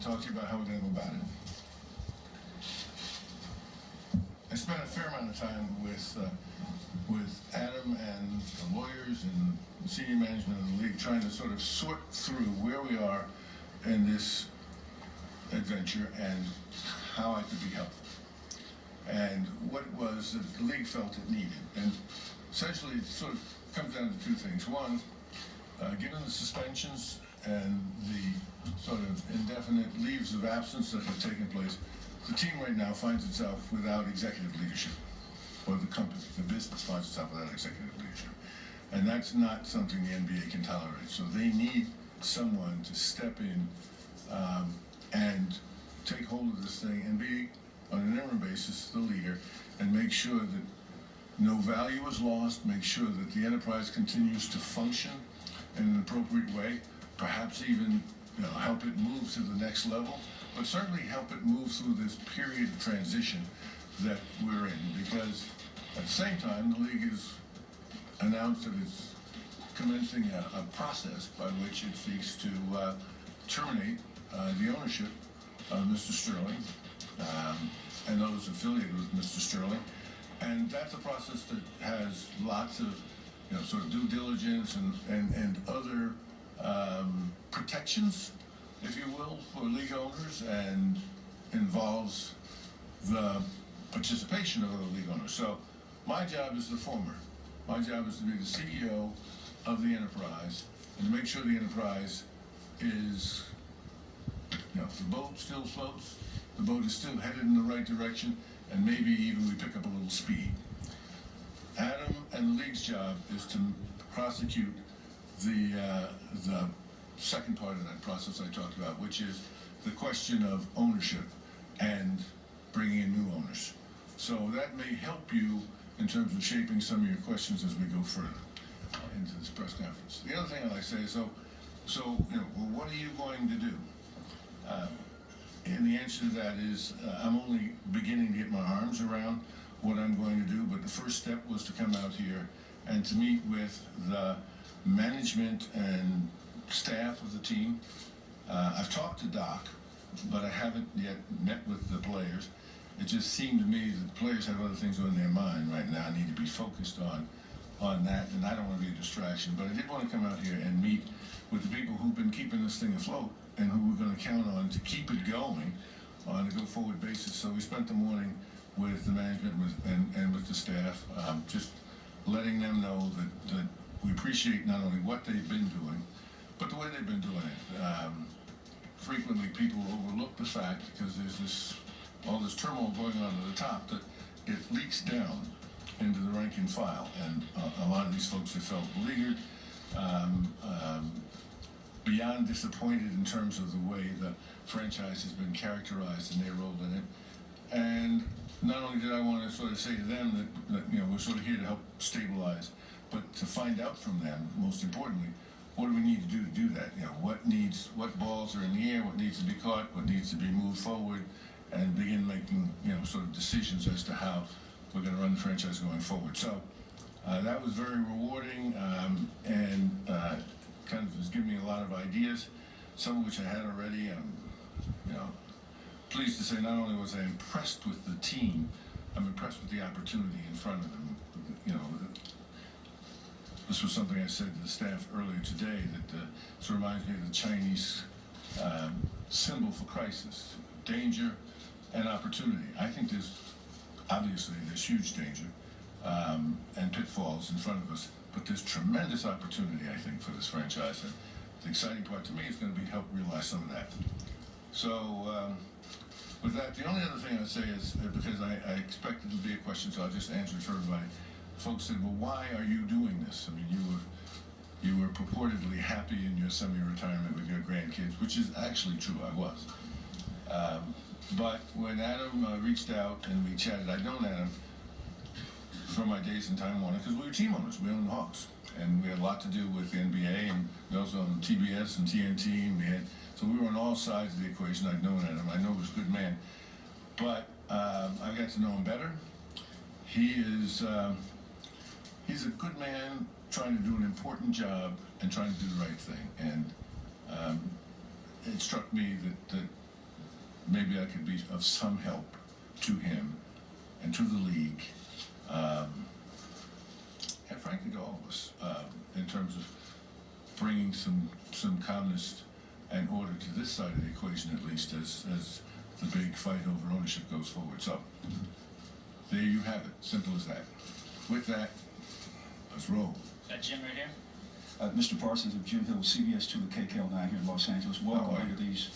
talk to you about how we're going to go about it. I spent a fair amount of time with Adam and the lawyers and senior management of the league trying to sort of sort through where we are in this adventure and how I could be helpful. And what it was that the league felt it needed. And essentially it sort of comes down to two things. One, given the suspensions and the sort of indefinite leaves of absence that have taken place, the team right now finds itself without executive leadership, or the company, the business finds itself without executive leadership. And that's not something the NBA can tolerate. So they need someone to step in and take hold of this thing and be, on an interim basis, the leader, and make sure that no value is lost, make sure that the enterprise continues to function in an appropriate way, perhaps even help it move to the next level, but certainly help it move through this period of transition that we're in, because at the same time, the league has announced that it's commencing a process by which it seeks to terminate the ownership of Mr. Sterling and those affiliated with Mr. Sterling. And that's a process that has lots of sort of due diligence and other protections, if you will, for league owners, and involves the participation of other league owners. So my job is the former. My job is to be the CEO of the enterprise and to make sure the enterprise is, the boat still floats, the boat is still headed in the right direction, and maybe even we pick up a little speed. Adam and the league's job is to prosecute the second part of that process I talked about, which is the question of ownership and bringing in new owners. So that may help you in terms of shaping some of your questions as we go further into this press conference. The other thing I'd like to say is, what are you going to do? And the answer to that is, I'm only beginning to get my arms around what I'm going to do, but the first step was to come out here and to meet with the management and staff of the team. I've talked to Doc, but I haven't yet met with the players. It just seemed to me that the players have other things on their mind right now. I need to be focused on that, and I don't want to be a distraction. But I did want to come out here and meet with the people who've been keeping this thing afloat and who we're going to count on to keep it going on a go-forward basis. So we spent the morning with the management and with the staff, just letting them know that we appreciate not only what they've been doing, but the way they've been doing it. Frequently people overlook the fact, because there's all this turmoil going on at the top, that it leaks down into the rank and file, and a lot of these folks have felt beleaguered, beyond disappointed in terms of the way the franchise has been characterized and their role in it. And not only did I want to sort of say to them that we're sort of here to help stabilize, but to find out from them, most importantly, what do we need to do that? What balls are in the air, what needs to be caught, what needs to be moved forward, and begin making sort of decisions as to how we're going to run the franchise going forward. So that was very rewarding, and kind of has given me a lot of ideas, some of which I had already. Pleased to say, not only was I impressed with the team, I'm impressed with the opportunity in front of them. This was something I said to the staff earlier today, that this reminds me of the Chinese symbol for crisis: danger and opportunity. I think there's huge danger and pitfalls in front of us, but there's tremendous opportunity, I think, for this franchise. And the exciting part to me is going to be help realize some of that. So with that, the only other thing I'd say is, because I expected to be a question, so I'll just answer it for everybody. Folks said, well, why are you doing this? I mean, you were purportedly happy in your semi-retirement with your grandkids, which is actually true, I was. But when Adam reached out and we chatted, I'd known Adam from my days in Time Warner, because we were team owners. We owned the Hawks, and we had a lot to do with the NBA, and we also owned TBS and TNT, and so we were on all sides of the equation. I'd known Adam. I know he was a good man, but I got to know him better. He's a good man trying to do an important job and trying to do the right thing. And it struck me that maybe I could be of some help to him and to the league, and frankly to all of us, in terms of bringing some calmness and order to this side of the equation, at least, as the big fight over ownership goes forward. So there you have it, simple as that. With that, let's roll. Is that Jim right here? Mr. Parsons of Jim Hill, CBS 2 at KKL9 here in Los Angeles. Welcome under these